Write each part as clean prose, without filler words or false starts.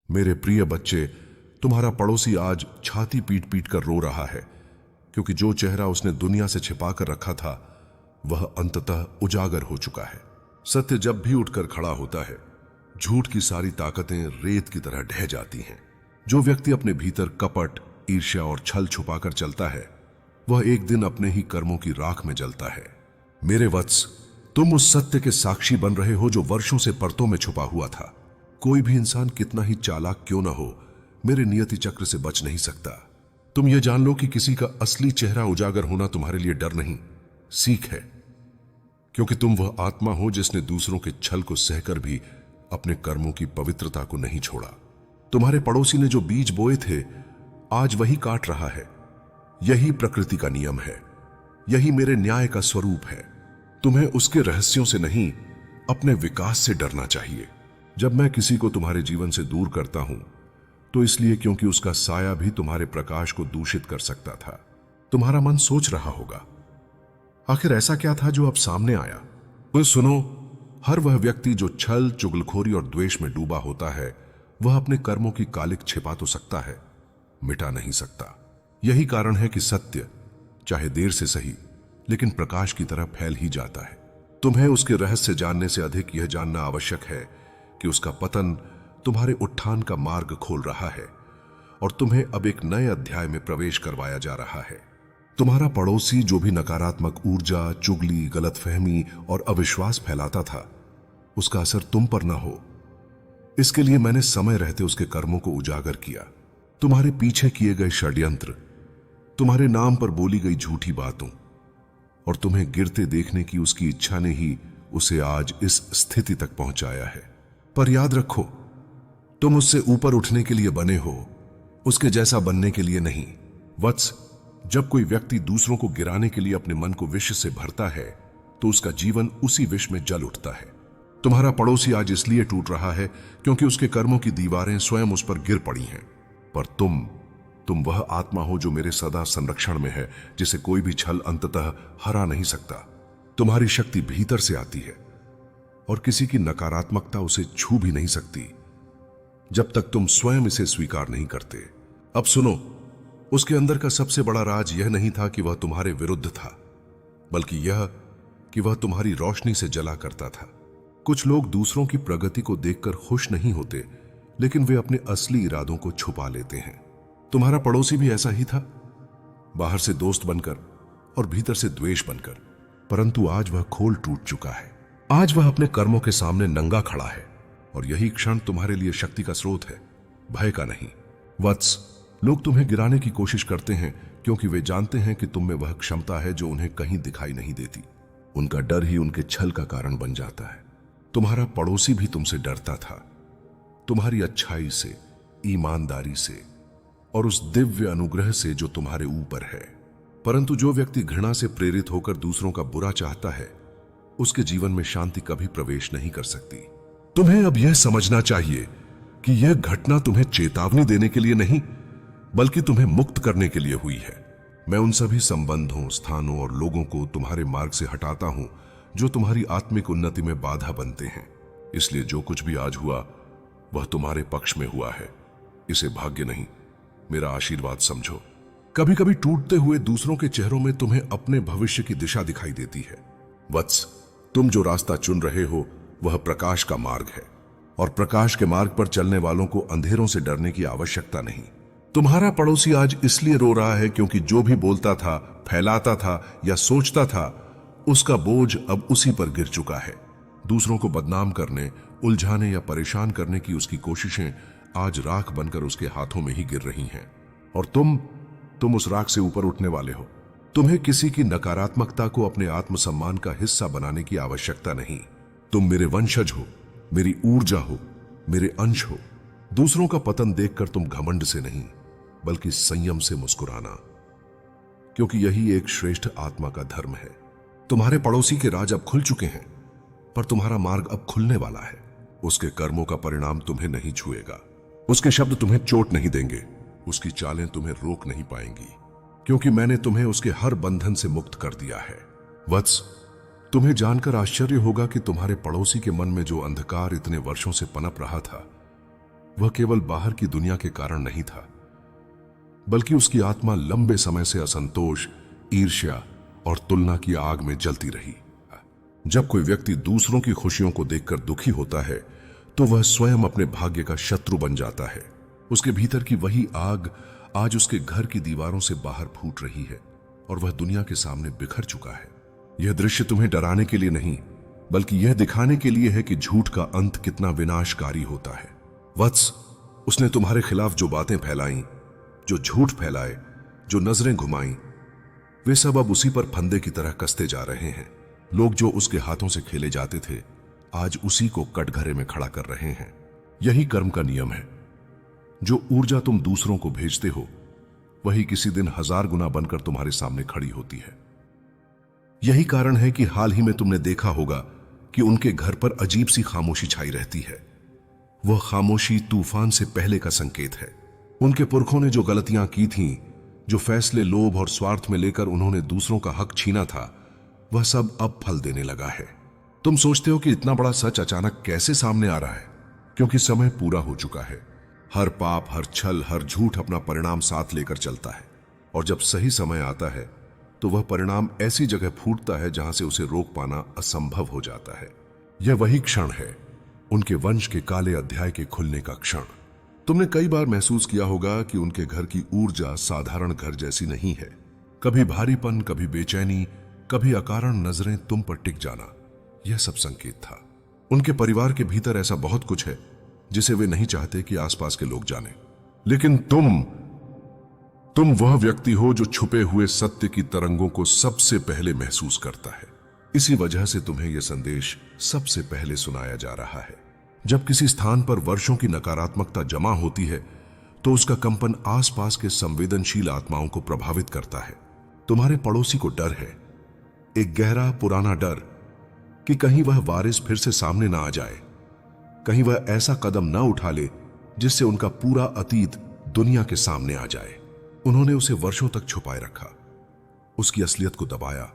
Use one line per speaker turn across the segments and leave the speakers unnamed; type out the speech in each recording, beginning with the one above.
मेरे प्रिय बच्चे, तुम्हारा पड़ोसी आज छाती पीट पीट कर रो रहा है, क्योंकि जो चेहरा उसने दुनिया से छिपा कर रखा था वह अंततः उजागर हो चुका है। सत्य जब भी उठकर खड़ा होता है, झूठ की सारी ताकतें रेत की तरह ढह जाती हैं। जो व्यक्ति अपने भीतर कपट, ईर्ष्या और छल छुपाकर चलता है, वह एक दिन अपने ही कर्मों की राख में जलता है। मेरे वत्स, तुम उस सत्य के साक्षी बन रहे हो जो वर्षों से परतों में छुपा हुआ था। कोई भी इंसान कितना ही चालाक क्यों न हो, मेरे नियति चक्र से बच नहीं सकता। तुम यह जान लो कि किसी का असली चेहरा उजागर होना तुम्हारे लिए डर नहीं, सीख है, क्योंकि तुम वह आत्मा हो जिसने दूसरों के छल को सहकर भी अपने कर्मों की पवित्रता को नहीं छोड़ा। तुम्हारे पड़ोसी ने जो बीज बोए थे, आज वही काट रहा है। यही प्रकृति का नियम है, यही मेरे न्याय का स्वरूप है। तुम्हें उसके रहस्यों से नहीं, अपने विकास से डरना चाहिए। जब मैं किसी को तुम्हारे जीवन से दूर करता हूं, तो इसलिए क्योंकि उसका साया भी तुम्हारे प्रकाश को दूषित कर सकता था। तुम्हारा मन सोच रहा होगा, आखिर ऐसा क्या था जो अब सामने आया? तो सुनो, हर वह व्यक्ति जो छल, चुगलखोरी और द्वेष में डूबा होता है, वह अपने कर्मों की कालिक छिपा तो सकता है, मिटा नहीं सकता। यही कारण है कि सत्य चाहे देर से सही, लेकिन प्रकाश की तरह फैल ही जाता है। तुम्हें उसके रहस्य जानने से अधिक यह जानना आवश्यक है कि उसका पतन तुम्हारे उत्थान का मार्ग खोल रहा है और तुम्हें अब एक नए अध्याय में प्रवेश करवाया जा रहा है। तुम्हारा पड़ोसी जो भी नकारात्मक ऊर्जा, चुगली, गलतफहमी और अविश्वास फैलाता था, उसका असर तुम पर ना हो, इसके लिए मैंने समय रहते उसके कर्मों को उजागर किया। तुम्हारे पीछे किए गए षड्यंत्र, तुम्हारे नाम पर बोली गई झूठी बातों और तुम्हें गिरते देखने की उसकी इच्छा ने ही उसे आज इस स्थिति तक पहुंचाया है। पर याद रखो, तुम उससे ऊपर उठने के लिए बने हो, उसके जैसा बनने के लिए नहीं। वत्स, जब कोई व्यक्ति दूसरों को गिराने के लिए अपने मन को विष से भरता है, तो उसका जीवन उसी विष में जल उठता है। तुम्हारा पड़ोसी आज इसलिए टूट रहा है क्योंकि उसके कर्मों की दीवारें स्वयं उस पर गिर पड़ी हैं। पर तुम वह आत्मा हो जो मेरे सदा संरक्षण में है, जिसे कोई भी छल अंततः हरा नहीं सकता। तुम्हारी शक्ति भीतर से आती है और किसी की नकारात्मकता उसे छू भी नहीं सकती जब तक तुम स्वयं इसे स्वीकार नहीं करते। अब सुनो, उसके अंदर का सबसे बड़ा राज यह नहीं था कि वह तुम्हारे विरुद्ध था, बल्कि यह कि वह तुम्हारी रोशनी से जला करता था। कुछ लोग दूसरों की प्रगति को देखकर खुश नहीं होते, लेकिन वे अपने असली इरादों को छुपा लेते हैं। तुम्हारा पड़ोसी भी ऐसा ही था, बाहर से दोस्त बनकर और भीतर से द्वेष बनकर, परंतु आज वह खोल टूट चुका है। आज वह अपने कर्मों के सामने नंगा खड़ा है और यही क्षण तुम्हारे लिए शक्ति का स्रोत है, भय का नहीं। वत्स, लोग तुम्हें गिराने की कोशिश करते हैं क्योंकि वे जानते हैं कि तुम में वह क्षमता है जो उन्हें कहीं दिखाई नहीं देती। उनका डर ही उनके छल का कारण बन जाता है। तुम्हारा पड़ोसी भी तुमसे डरता था, तुम्हारी अच्छाई से, ईमानदारी से और उस दिव्य अनुग्रह से जो तुम्हारे ऊपर है। परंतु जो व्यक्ति घृणा से प्रेरित होकर दूसरों का बुरा चाहता है, उसके जीवन में शांति कभी प्रवेश नहीं कर सकती। तुम्हें अब यह समझना चाहिए कि यह घटना तुम्हें चेतावनी देने के लिए नहीं, बल्कि तुम्हें मुक्त करने के लिए हुई है। मैं उन सभी संबंधों, स्थानों और लोगों को तुम्हारे मार्ग से हटाता हूं जो तुम्हारी आत्मिक उन्नति में बाधा बनते हैं। इसलिए जो कुछ भी आज हुआ वह तुम्हारे पक्ष में हुआ है। इसे भाग्य नहीं, मेरा आशीर्वाद समझो। कभी कभी टूटते हुए दूसरों के चेहरों में तुम्हें अपने भविष्य की दिशा दिखाई देती है। वत्स, तुम जो रास्ता चुन रहे हो वह प्रकाश का मार्ग है और प्रकाश के मार्ग पर चलने वालों को अंधेरों से डरने की आवश्यकता नहीं। तुम्हारा पड़ोसी आज इसलिए रो रहा है क्योंकि जो भी बोलता था, फैलाता था या सोचता था, उसका बोझ अब उसी पर गिर चुका है। दूसरों को बदनाम करने, उलझाने या परेशान करने की उसकी कोशिशें आज राख बनकर उसके हाथों में ही गिर रही हैं। और तुम उस राख से ऊपर उठने वाले हो। तुम्हें किसी की नकारात्मकता को अपने आत्मसम्मान का हिस्सा बनाने की आवश्यकता नहीं। तुम मेरे वंशज हो, मेरी ऊर्जा हो, मेरे अंश हो। दूसरों का पतन देखकर तुम घमंड से नहीं, बल्कि संयम से मुस्कुराना, क्योंकि यही एक श्रेष्ठ आत्मा का धर्म है। तुम्हारे पड़ोसी के राज अब खुल चुके हैं, पर तुम्हारा मार्ग अब खुलने वाला है। उसके कर्मों का परिणाम तुम्हें नहीं छुएगा, उसके शब्द तुम्हें चोट नहीं देंगे, उसकी चालें तुम्हें रोक नहीं पाएंगी, क्योंकि मैंने तुम्हें उसके हर बंधन से मुक्त कर दिया है। वत्स, तुम्हें जानकर आश्चर्य होगा कि तुम्हारे पड़ोसी के मन में जो अंधकार इतने वर्षों से पनप रहा था, वह केवल बाहर की दुनिया के कारण नहीं था, बल्कि उसकी आत्मा लंबे समय से असंतोष, ईर्ष्या और तुलना की आग में जलती रही। जब कोई व्यक्ति दूसरों की खुशियों को देखकर दुखी होता है तो वह स्वयं अपने भाग्य का शत्रु बन जाता है। उसके भीतर की वही आग आज उसके घर की दीवारों से बाहर फूट रही है और वह दुनिया के सामने बिखर चुका है। यह दृश्य तुम्हें डराने के लिए नहीं, बल्कि यह दिखाने के लिए है कि झूठ का अंत कितना विनाशकारी होता है। वत्स, उसने तुम्हारे खिलाफ जो बातें फैलाई, जो झूठ फैलाए, जो नजरें घुमाई, वे सब अब उसी पर फंदे की तरह कसते जा रहे हैं। लोग जो उसके हाथों से खेले जाते थे आज उसी को कटघरे में खड़ा कर रहे हैं। यही कर्म का नियम है। जो ऊर्जा तुम दूसरों को भेजते हो वही किसी दिन 1000 गुना बनकर तुम्हारे सामने खड़ी होती है। यही कारण है कि हाल ही में तुमने देखा होगा कि उनके घर पर अजीब सी खामोशी छाई रहती है। वह खामोशी तूफान से पहले का संकेत है। उनके पुरखों ने जो गलतियां की थीं, जो फैसले लोभ और स्वार्थ में लेकर उन्होंने दूसरों का हक छीना था, वह सब अब फल देने लगा है। तुम सोचते हो कि इतना बड़ा सच अचानक कैसे सामने आ रहा है? क्योंकि समय पूरा हो चुका है। हर पाप, हर छल, हर झूठ अपना परिणाम साथ लेकर चलता है, और जब सही समय आता है तो वह परिणाम ऐसी जगह फूटता है जहां से उसे रोक पाना असंभव हो जाता है। यह वही क्षण है, उनके वंश के काले अध्याय के खुलने का क्षण। तुमने कई बार महसूस किया होगा कि उनके घर की ऊर्जा साधारण घर जैसी नहीं है। कभी भारीपन, कभी बेचैनी, कभी अकारण नजरें तुम पर टिक जाना, यह सब संकेत था। उनके परिवार के भीतर ऐसा बहुत कुछ है जिसे वे नहीं चाहते कि आसपास के लोग जाने। लेकिन तुम वह व्यक्ति हो जो छुपे हुए सत्य की तरंगों को सबसे पहले महसूस करता है। इसी वजह से तुम्हें यह संदेश सबसे पहले सुनाया जा रहा है। जब किसी स्थान पर वर्षों की नकारात्मकता जमा होती है तो उसका कंपन आसपास के संवेदनशील आत्माओं को प्रभावित करता है। तुम्हारे पड़ोसी को डर है, एक गहरा पुराना डर कि कहीं वह वारिस फिर से सामने ना आ जाए, कहीं वह ऐसा कदम ना उठा ले जिससे उनका पूरा अतीत दुनिया के सामने आ जाए। उन्होंने उसे वर्षों तक छुपाए रखा, उसकी असलियत को दबाया,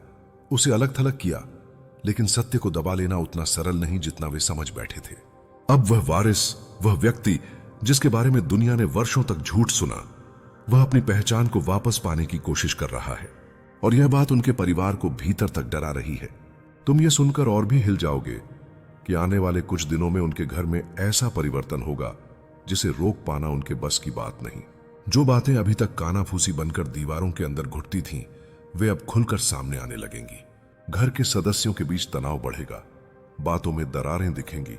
उसे अलग थलग किया, लेकिन सत्य को दबा लेना उतना सरल नहीं जितना वे समझ बैठे थे। अब वह वारिस, वह व्यक्ति जिसके बारे में दुनिया ने वर्षों तक झूठ सुना, वह अपनी पहचान को वापस पाने की कोशिश कर रहा है, और यह बात उनके परिवार को भीतर तक डरा रही है। तुम यह सुनकर और भी हिल जाओगे कि आने वाले कुछ दिनों में उनके घर में ऐसा परिवर्तन होगा जिसे रोक पाना उनके बस की बात नहीं। जो बातें अभी तक कानाफूसी बनकर दीवारों के अंदर घुटती थीं, वे अब खुलकर सामने आने लगेंगी। घर के सदस्यों के बीच तनाव बढ़ेगा, बातों में दरारें दिखेंगी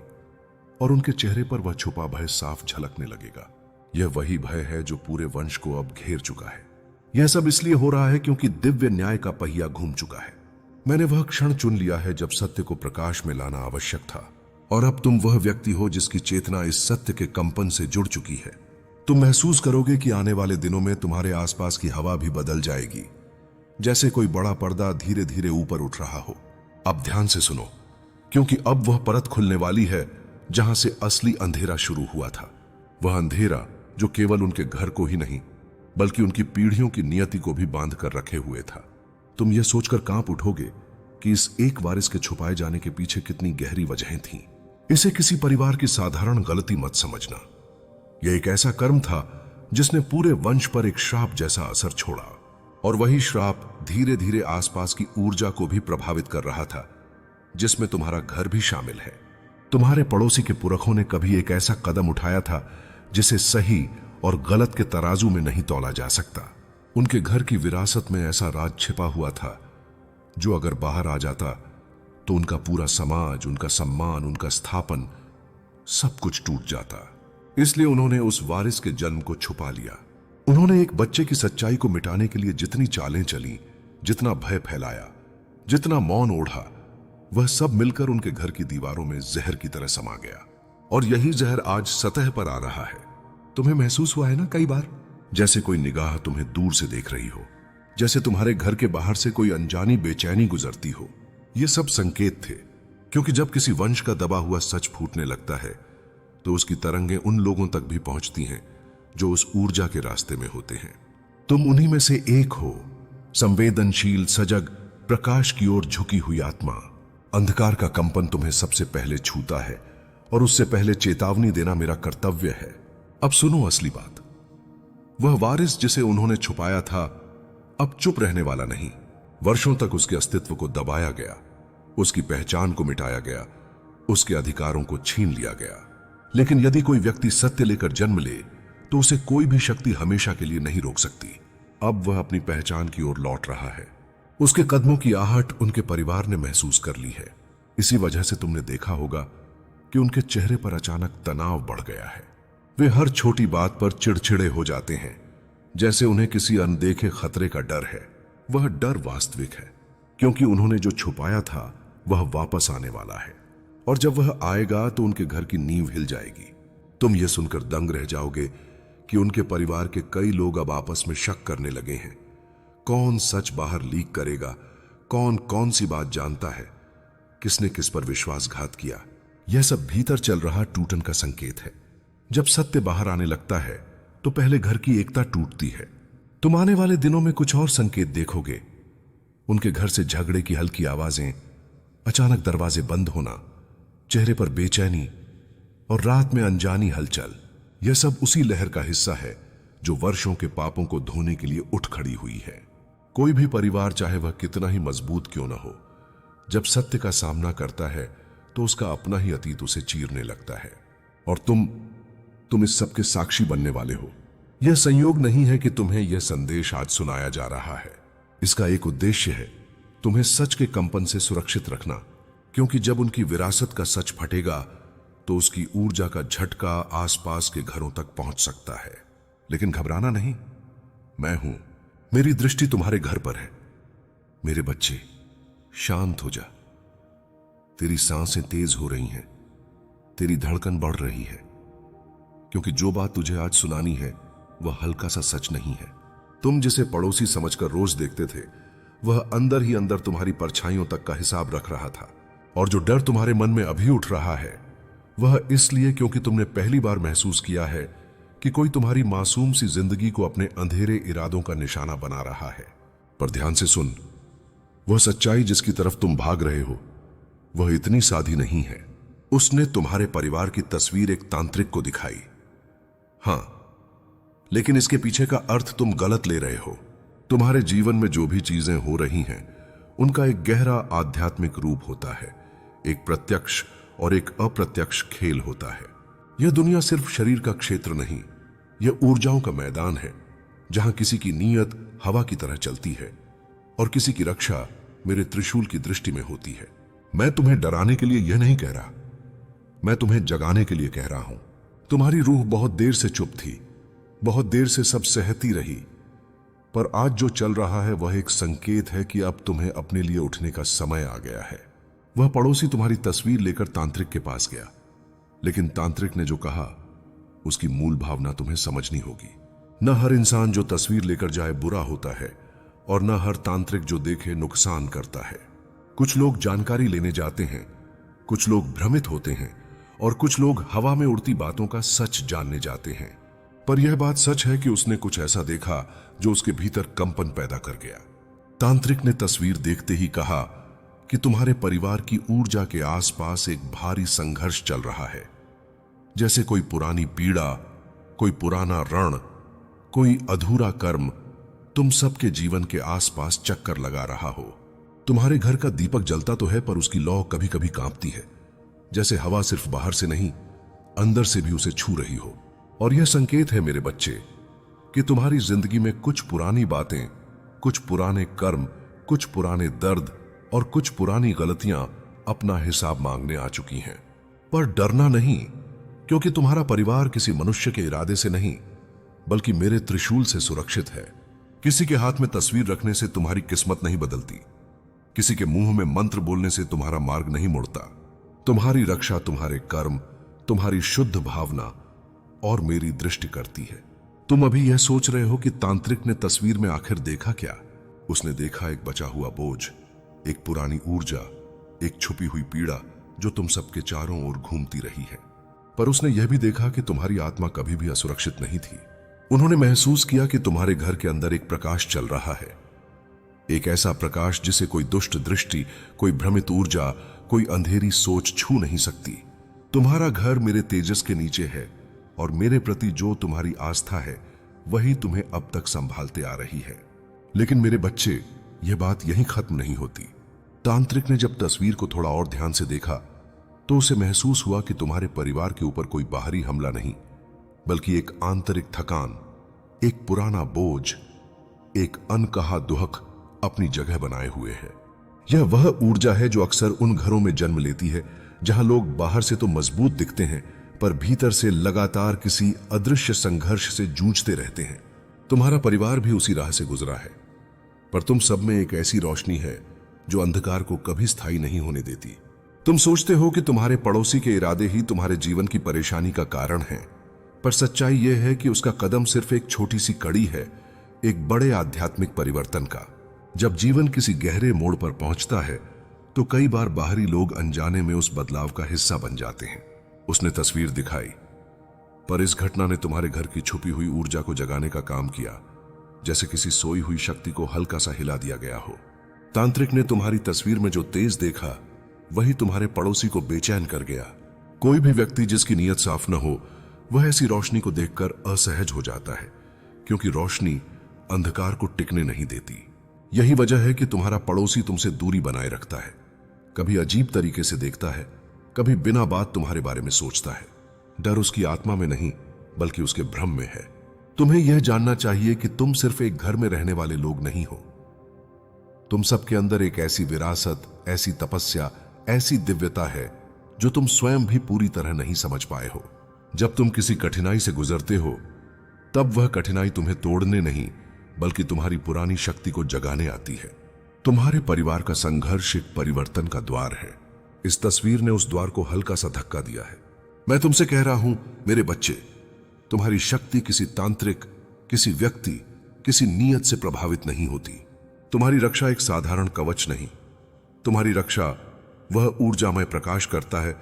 और उनके चेहरे पर वह छुपा भय साफ झलकने लगेगा। यह वही भय है जो पूरे वंश को अब घेर चुका है। यह सब इसलिए हो रहा है क्योंकि दिव्य न्याय का पहिया घूम चुका है। मैंने वह क्षण चुन लिया है जब सत्य को प्रकाश में लाना आवश्यक था, और अब तुम वह व्यक्ति हो जिसकी चेतना इस सत्य के कंपन से जुड़ चुकी है। तुम महसूस करोगे कि आने वाले दिनों में तुम्हारे आसपास की हवा भी बदल जाएगी, जैसे कोई बड़ा पर्दा धीरे धीरे ऊपर उठ रहा हो। अब ध्यान से सुनो, क्योंकि अब वह परत खुलने वाली है जहां से असली अंधेरा शुरू हुआ था। वह अंधेरा जो केवल उनके घर को ही नहीं बल्कि उनकी पीढ़ियों की नियति को भी बांध कर रखे हुए था। तुम यह सोचकर कांप उठोगे कि इस एक वारिस के छुपाए जाने के पीछे कितनी गहरी वजहें थीं। इसे किसी परिवार की साधारण गलती मत समझना। यह एक ऐसा कर्म था जिसने पूरे वंश पर एक श्राप जैसा असर छोड़ा, और वही श्राप धीरे धीरे आसपास की ऊर्जा को भी प्रभावित कर रहा था, जिसमें तुम्हारा घर भी शामिल है। तुम्हारे पड़ोसी के पुरखों ने कभी एक ऐसा कदम उठाया था जिसे सही और गलत के तराजू में नहीं तौला जा सकता। उनके घर की विरासत में ऐसा राज छिपा हुआ था जो अगर बाहर आ जाता तो उनका पूरा समाज, उनका सम्मान, उनका स्थापन, सब कुछ टूट जाता। इसलिए उन्होंने उस वारिस के जन्म को छुपा लिया। उन्होंने एक बच्चे की सच्चाई को मिटाने के लिए जितनी चालें चली, जितना भय फैलाया, जितना मौन ओढ़ा, वह सब मिलकर उनके घर की दीवारों में जहर की तरह समा गया। और यही जहर आज सतह पर आ रहा है। तुम्हें महसूस हुआ है ना कई बार, जैसे कोई निगाह तुम्हें दूर से देख रही हो, जैसे तुम्हारे घर के बाहर से कोई अनजानी बेचैनी गुजरती हो। ये सब संकेत थे, क्योंकि जब किसी वंश का दबा हुआ सच फूटने लगता है तो उसकी तरंगें उन लोगों तक भी पहुंचती हैं जो उस ऊर्जा के रास्ते में होते हैं। तुम उन्हीं में से एक हो, संवेदनशील, सजग, प्रकाश की ओर झुकी हुई आत्मा। अंधकार का कंपन तुम्हें सबसे पहले छूता है, और उससे पहले चेतावनी देना मेरा कर्तव्य है। अब सुनो असली बात। वह वारिस जिसे उन्होंने छुपाया था अब चुप रहने वाला नहीं। वर्षों तक उसके अस्तित्व को दबाया गया, उसकी पहचान को मिटाया गया, उसके अधिकारों को छीन लिया गया। लेकिन यदि कोई व्यक्ति सत्य लेकर जन्म ले तो उसे कोई भी शक्ति हमेशा के लिए नहीं रोक सकती। अब वह अपनी पहचान की ओर लौट रहा है। उसके कदमों की आहट उनके परिवार ने महसूस कर ली है। इसी वजह से तुमने देखा होगा कि उनके चेहरे पर अचानक तनाव बढ़ गया है। वे हर छोटी बात पर चिड़चिड़े हो जाते हैं, जैसे उन्हें किसी अनदेखे खतरे का डर है। वह डर वास्तविक है, क्योंकि उन्होंने जो छुपाया था वह वापस आने वाला है, और जब वह आएगा तो उनके घर की नींव हिल जाएगी। तुम यह सुनकर दंग रह जाओगे कि उनके परिवार के कई लोग अब आपस में शक करने लगे हैं। कौन सच बाहर लीक करेगा, कौन कौन सी बात जानता है, किसने किस पर विश्वासघात किया। यह सब भीतर चल रहा टूटन का संकेत है। जब सत्य बाहर आने लगता है तो पहले घर की एकता टूटती है। तुम आने वाले दिनों में कुछ और संकेत देखोगे। उनके घर से झगड़े की हल्की आवाजें, अचानक दरवाजे बंद होना, चेहरे पर बेचैनी और रात में अनजानी हलचल। यह सब उसी लहर का हिस्सा है जो वर्षों के पापों को धोने के लिए उठ खड़ी हुई है। कोई भी परिवार, चाहे वह कितना ही मजबूत क्यों न हो, जब सत्य का सामना करता है तो उसका अपना ही अतीत उसे चीरने लगता है। और तुम इस सब के साक्षी बनने वाले हो। यह संयोग नहीं है कि तुम्हें यह संदेश आज सुनाया जा रहा है। इसका एक उद्देश्य है, तुम्हें सच के कंपन से सुरक्षित रखना, क्योंकि जब उनकी विरासत का सच फटेगा तो उसकी ऊर्जा का झटका आसपास के घरों तक पहुंच सकता है। लेकिन घबराना नहीं, मैं हूं। मेरी दृष्टि तुम्हारे घर पर है। मेरे बच्चे, शांत हो जा। तेरी सांसें तेज हो रही हैं, तेरी धड़कन बढ़ रही है, क्योंकि जो बात तुझे आज सुनानी है वह हल्का सा सच नहीं है। तुम जिसे पड़ोसी समझकर रोज देखते थे, वह अंदर ही अंदर तुम्हारी परछाइयों तक का हिसाब रख रहा था। और जो डर तुम्हारे मन में अभी उठ रहा है वह इसलिए क्योंकि तुमने पहली बार महसूस किया है कि कोई तुम्हारी मासूम सी जिंदगी को अपने अंधेरे इरादों का निशाना बना रहा है। पर ध्यान से सुन, वह सच्चाई जिसकी तरफ तुम भाग रहे हो वह इतनी साधी नहीं है। उसने तुम्हारे परिवार की तस्वीर एक तांत्रिक को दिखाई। हां, लेकिन इसके पीछे का अर्थ तुम गलत ले रहे हो। तुम्हारे जीवन में जो भी चीजें हो रही हैं उनका एक गहरा आध्यात्मिक रूप होता है, एक प्रत्यक्ष और एक अप्रत्यक्ष खेल होता है। यह दुनिया सिर्फ शरीर का क्षेत्र नहीं, यह ऊर्जाओं का मैदान है, जहां किसी की नीयत हवा की तरह चलती है और किसी की रक्षा मेरे त्रिशूल की दृष्टि में होती है। मैं तुम्हें डराने के लिए यह नहीं कह रहा, मैं तुम्हें जगाने के लिए कह रहा हूं। तुम्हारी रूह बहुत देर से चुप थी, बहुत देर से सब सहती रही, पर आज जो चल रहा है वह एक संकेत है कि अब तुम्हें अपने लिए उठने का समय आ गया है। वह पड़ोसी तुम्हारी तस्वीर लेकर तांत्रिक के पास गया, लेकिन तांत्रिक ने जो कहा उसकी मूल भावना तुम्हें समझनी होगी। न हर इंसान जो तस्वीर लेकर जाए बुरा होता है, और न हर तांत्रिक जो देखे नुकसान करता है। कुछ लोग जानकारी लेने जाते हैं, कुछ लोग भ्रमित होते हैं, और कुछ लोग हवा में उड़ती बातों का सच जानने जाते हैं। पर यह बात सच है कि उसने कुछ ऐसा देखा जो उसके भीतर कंपन पैदा कर गया। तांत्रिक ने तस्वीर देखते ही कहा कि तुम्हारे परिवार की ऊर्जा के आसपास एक भारी संघर्ष चल रहा है, जैसे कोई पुरानी पीड़ा, कोई पुराना रण, कोई अधूरा कर्म तुम सबके जीवन के आसपास चक्कर लगा रहा हो। तुम्हारे घर का दीपक जलता तो है, पर उसकी लौ कभी कभी कांपती है, जैसे हवा सिर्फ बाहर से नहीं अंदर से भी उसे छू रही हो। और यह संकेत है मेरे बच्चे कि तुम्हारी जिंदगी में कुछ पुरानी बातें, कुछ पुराने कर्म, कुछ पुराने दर्द और कुछ पुरानी गलतियां अपना हिसाब मांगने आ चुकी हैं। पर डरना नहीं, क्योंकि तुम्हारा परिवार किसी मनुष्य के इरादे से नहीं बल्कि मेरे त्रिशूल से सुरक्षित है। किसी के हाथ में तस्वीर रखने से तुम्हारी किस्मत नहीं बदलती, किसी के मुंह में मंत्र बोलने से तुम्हारा मार्ग नहीं मुड़ता। तुम्हारी रक्षा तुम्हारे कर्म, तुम्हारी शुद्ध भावना और मेरी दृष्टि करती है। तुम अभी यह सोच रहे हो कि तांत्रिक ने तस्वीर में आखिर देखा क्या? उसने देखा एक बचा हुआ बोझ, एक पुरानी ऊर्जा, एक छुपी हुई पीड़ा जो तुम सबके चारों ओर घूमती रही है। पर उसने यह भी देखा कि तुम्हारी आत्मा कभी भी असुरक्षित नहीं थी। उन्होंने महसूस किया कि तुम्हारे घर के अंदर एक प्रकाश चल रहा है, एक ऐसा प्रकाश जिसे कोई दुष्ट दृष्टि, कोई भ्रमित ऊर्जा, कोई अंधेरी सोच छू नहीं सकती। तुम्हारा घर मेरे तेजस के नीचे है, और मेरे प्रति जो तुम्हारी आस्था है वही तुम्हें अब तक संभालते आ रही है। लेकिन मेरे बच्चे, यह बात यहीं खत्म नहीं होती। तांत्रिक ने जब तस्वीर को थोड़ा और ध्यान से देखा तो उसे महसूस हुआ कि तुम्हारे परिवार के ऊपर कोई बाहरी हमला नहीं, बल्कि एक आंतरिक थकान, एक पुराना बोझ, एक अनकहा दुहक अपनी जगह बनाए हुए है। यह वह ऊर्जा है जो अक्सर उन घरों में जन्म लेती है जहां लोग बाहर से तो मजबूत दिखते हैं, पर भीतर से लगातार किसी अदृश्य संघर्ष से जूझते रहते हैं। तुम्हारा परिवार भी उसी राह से गुजरा है, पर तुम सब में एक ऐसी रोशनी है जो अंधकार को कभी स्थायी नहीं होने देती। तुम सोचते हो कि तुम्हारे पड़ोसी के इरादे ही तुम्हारे जीवन की परेशानी का कारण है, पर सच्चाई यह है कि उसका कदम सिर्फ एक छोटी सी कड़ी है एक बड़े आध्यात्मिक परिवर्तन का। जब जीवन किसी गहरे मोड़ पर पहुंचता है तो कई बार बाहरी लोग अनजाने में उस बदलाव का हिस्सा बन जाते हैं। उसने तस्वीर दिखाई, पर इस घटना ने तुम्हारे घर की छुपी हुई ऊर्जा को जगाने का काम किया, जैसे किसी सोई हुई शक्ति को हल्का सा हिला दिया गया हो। तांत्रिक ने तुम्हारी तस्वीर में जो तेज देखा वही तुम्हारे पड़ोसी को बेचैन कर गया। कोई भी व्यक्ति जिसकी नीयत साफ न हो वह ऐसी रोशनी को देखकर असहज हो जाता है, क्योंकि रोशनी अंधकार को टिकने नहीं देती। यही वजह है कि तुम्हारा पड़ोसी तुमसे दूरी बनाए रखता है, कभी अजीब तरीके से देखता है, कभी बिना बात तुम्हारे बारे में सोचता है। डर उसकी आत्मा में नहीं बल्कि उसके भ्रम में है। तुम्हें यह जानना चाहिए कि तुम सिर्फ एक घर में रहने वाले लोग नहीं हो। तुम सबके अंदर एक ऐसी विरासत, ऐसी तपस्या, ऐसी दिव्यता है जो तुम स्वयं भी पूरी तरह नहीं समझ पाए हो। जब तुम किसी कठिनाई से गुजरते हो तब वह कठिनाई तुम्हें तोड़ने नहीं बल्कि तुम्हारी पुरानी शक्ति को जगाने आती है। तुम्हारे परिवार का संघर्ष एक परिवर्तन का द्वार है। इस तस्वीर ने उस द्वार को हल्का सा धक्का दिया है। मैं तुमसे कह रहा हूं मेरे बच्चे, तुम्हारी शक्ति किसी तांत्रिक, किसी व्यक्ति, किसी नियत से प्रभावित नहीं होती। तुम्हारी रक्षा एक साधारण कवच नहीं, तुम्हारी रक्षा वह ऊर्जामय प्रकाश करता है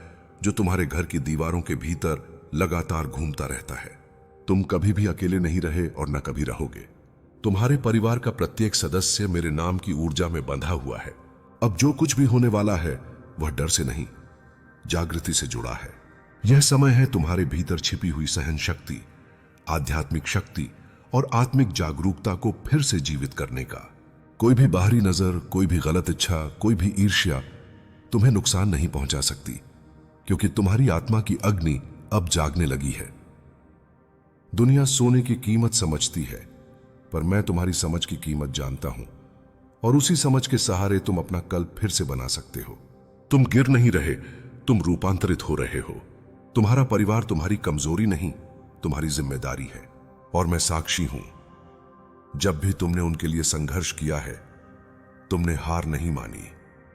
जो तुम्हारे घर की दीवारों के भीतर लगातार घूमता रहता है। तुम कभी भी अकेले नहीं रहे और न कभी रहोगे। तुम्हारे परिवार का प्रत्येक सदस्य मेरे नाम की ऊर्जा में बंधा हुआ है। अब जो कुछ भी होने वाला है वह डर से नहीं, जागृति से जुड़ा है। यह समय है तुम्हारे भीतर छिपी हुई सहन शक्ति, आध्यात्मिक शक्ति और आत्मिक जागरूकता को फिर से जीवित करने का। कोई भी बाहरी नजर, कोई भी गलत इच्छा, कोई भी ईर्ष्या तुम्हें नुकसान नहीं पहुंचा सकती, क्योंकि तुम्हारी आत्मा की अग्नि अब जागने लगी है। दुनिया सोने की कीमत समझती है, पर मैं तुम्हारी समझ की कीमत जानता हूं, और उसी समझ के सहारे तुम अपना कल फिर से बना सकते हो। तुम गिर नहीं रहे, तुम रूपांतरित हो रहे हो। तुम्हारा परिवार तुम्हारी कमजोरी नहीं, तुम्हारी जिम्मेदारी है, और मैं साक्षी हूं। जब भी तुमने उनके लिए संघर्ष किया है, तुमने हार नहीं मानी।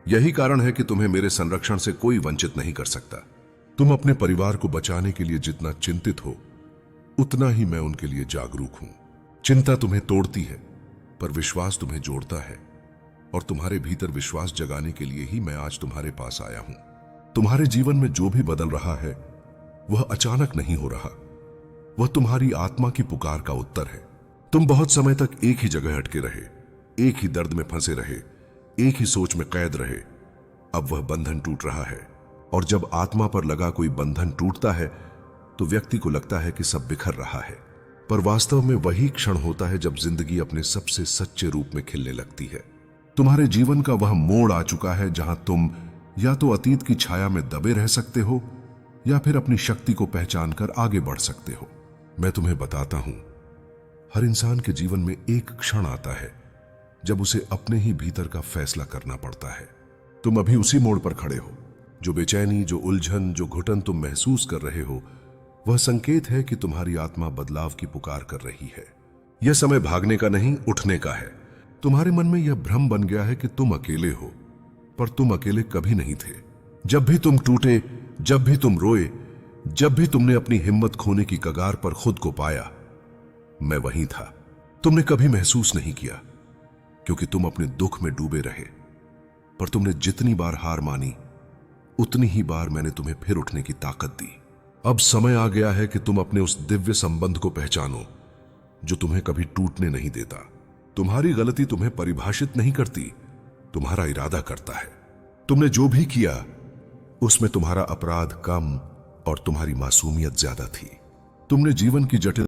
यही कारण है कि तुम्हें मेरे संरक्षण से कोई वंचित नहीं कर सकता। तुम अपने परिवार को बचाने के लिए जितना चिंतित हो, उतना ही मैं उनके लिए जागरूक हूं। चिंता तुम्हें तोड़ती है, पर विश्वास तुम्हें जोड़ता है, और तुम्हारे भीतर विश्वास जगाने के लिए ही मैं आज तुम्हारे पास आया हूं। तुम्हारे जीवन में जो भी बदल रहा है वह अचानक नहीं हो रहा, वह तुम्हारी आत्मा की पुकार का उत्तर है। तुम बहुत समय तक एक ही जगह अटके रहे, एक ही दर्द में फंसे रहे, एक ही सोच में कैद रहे। अब वह बंधन टूट रहा है, और जब आत्मा पर लगा कोई बंधन टूटता है तो व्यक्ति को लगता है कि सब बिखर रहा है, पर वास्तव में वही क्षण होता है जब जिंदगी अपने सबसे सच्चे रूप में खिलने लगती है। तुम्हारे जीवन का वह मोड़ आ चुका है जहां तुम या तो अतीत की छाया में दबे रह सकते हो या फिर अपनी शक्ति को पहचान कर आगे बढ़ सकते हो। मैं तुम्हें बताता हूं, हर इंसान के जीवन में एक क्षण आता है जब उसे अपने ही भीतर का फैसला करना पड़ता है। तुम अभी उसी मोड़ पर खड़े हो। जो बेचैनी, जो उलझन, जो घुटन तुम महसूस कर रहे हो, वह संकेत है कि तुम्हारी आत्मा बदलाव की पुकार कर रही है। यह समय भागने का नहीं, उठने का है। तुम्हारे मन में यह भ्रम बन गया है कि तुम अकेले हो, पर तुम अकेले कभी नहीं थे। जब भी तुम टूटे, जब भी तुम रोए, जब भी तुमने अपनी हिम्मत खोने की कगार पर खुद को पाया, मैं वहीं था। तुमने कभी महसूस नहीं किया, क्योंकि तुम अपने दुख में डूबे रहे, पर तुमने जितनी बार हार मानी, उतनी ही बार मैंने तुम्हें फिर उठने की ताकत दी। अब समय आ गया है कि तुम अपने उस दिव्य संबंध को पहचानो जो तुम्हें कभी टूटने नहीं देता। तुम्हारी गलती तुम्हें परिभाषित नहीं करती, तुम्हारा इरादा करता है। तुमने जो भी किया उसमें तुम्हारा अपराध कम और तुम्हारी मासूमियत ज्यादा थी। तुमने जीवन की जटिल